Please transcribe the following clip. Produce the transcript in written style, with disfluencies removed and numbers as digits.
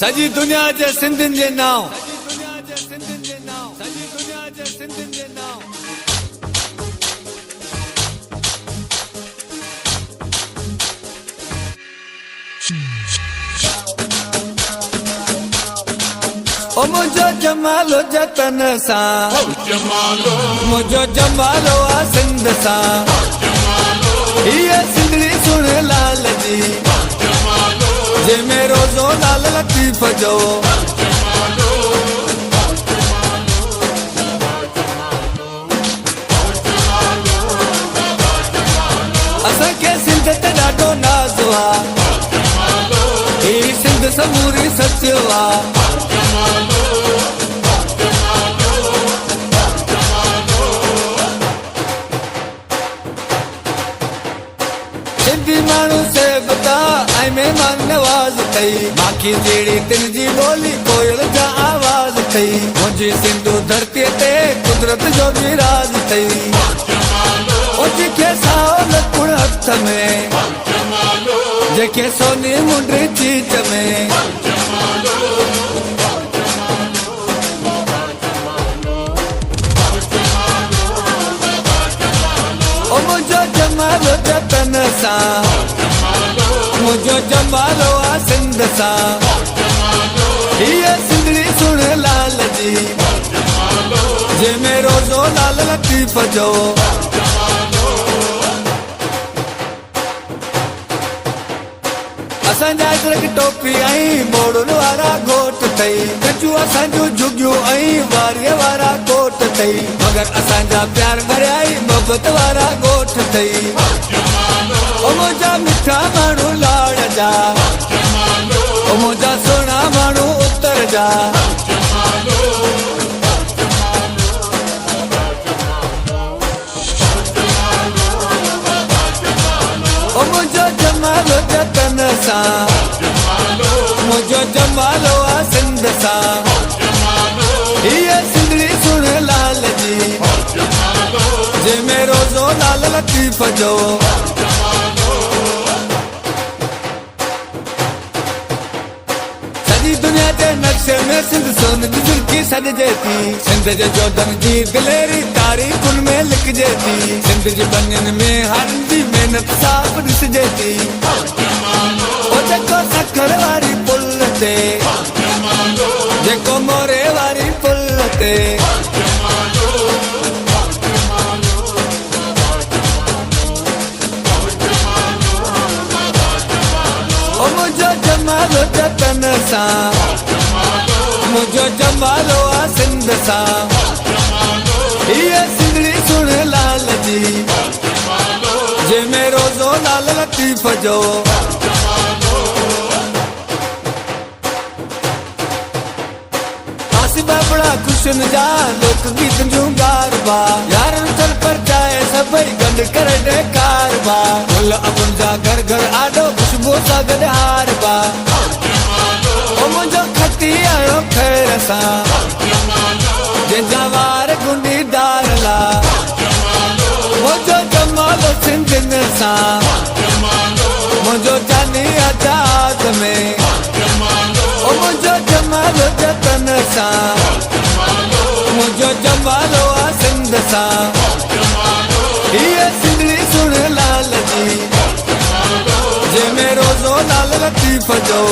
सजी दुनिया जे सिंधियुनि जे नाव ओ मुझो जमालो जतन सा मुझो जमालो आ सिंध सा ये सिंधड़ी सुन लाल जी जे मेरो जो लाल लतीफ जो असां के सिंध ते ॾाढो नाज़ आ ही सिंध समूरी सच आ सिंधी माण्हू से बता ऐं महिमान नवाज़ थई माखी जहिड़ी दिल जी ॿोली कोयल जा आवाज़ थई मुंहिंजी सिंधू धरतीअ ते कुदरत जो बि राज़ थई जेके साओ लकुड़ हथ में जेके सोनी मुंडी चीच में मुझो जमालो जतन सा मुझो जमालो आ सिंध सा ये सिंधड़ी सुन लाल जी जे मेरो जो लाल लतीफ जो असांजा अजरक टोपी ऐं मोड़ुनि वारा घोट थई गजूं असांजूं झुगियूं ऐं वारीअ वारा कोट थई मगर असांजा प्यार भरिया ई मोहबत वारा ॻोठ थई ओ मुंहिंजा मिठा माण्हू लाड़ जा ओ मुंहिंजा सुहिणा माण्हू उत्तर जा ओ मुंहिंजो जमालो जतन सा मुंहिंजो जमालो आ सिंध सा ये सिंधड़ी सुन लाल जी जे मेरो जो लाल लतीफ जो सॼी दुनिया जे नक्शे में सिंध सोन जी झुलकी सॾिजे थी सिंध जे जोधन जी दिलेरी तारीख़ुनि में लिखिजे थी सिंध जी बनियुनि में हरनि जी महिनत साफ़ ॾिसिजे थी ओ जेको सखर वारी पुल ते जेको मोरे वारी पुल ते ओ मुंहिंजो जमालो जतन सा मुंहिंजो जमालो आ सिंध सा ये सिंधड़ी सुन लाल जी जे मेरो जो लाल लतीफ जो बड़ा खुशन जा लोक गीत जूं गारबा यारनि चल पर चाहे सभई गंढ करे ॾे कारबा फुल अबुनि जा घर घर आॾो ख़ुशबू सां गॾु हारबा ओ मुंहिंजो खटी आयो ख़ैर सां जंहिंजा वार गुंडीदार ला मुंहिंजो जमालो सिंधियुनि सां मुंहिंजो जानी आज़ाद में ओ मुंहिंजो जमालो जतन सा मुंहिंजो जमालो आ सिंध सा ये सिंधड़ी सुन लाल जी जे मेरो जो लाल लतीफ जो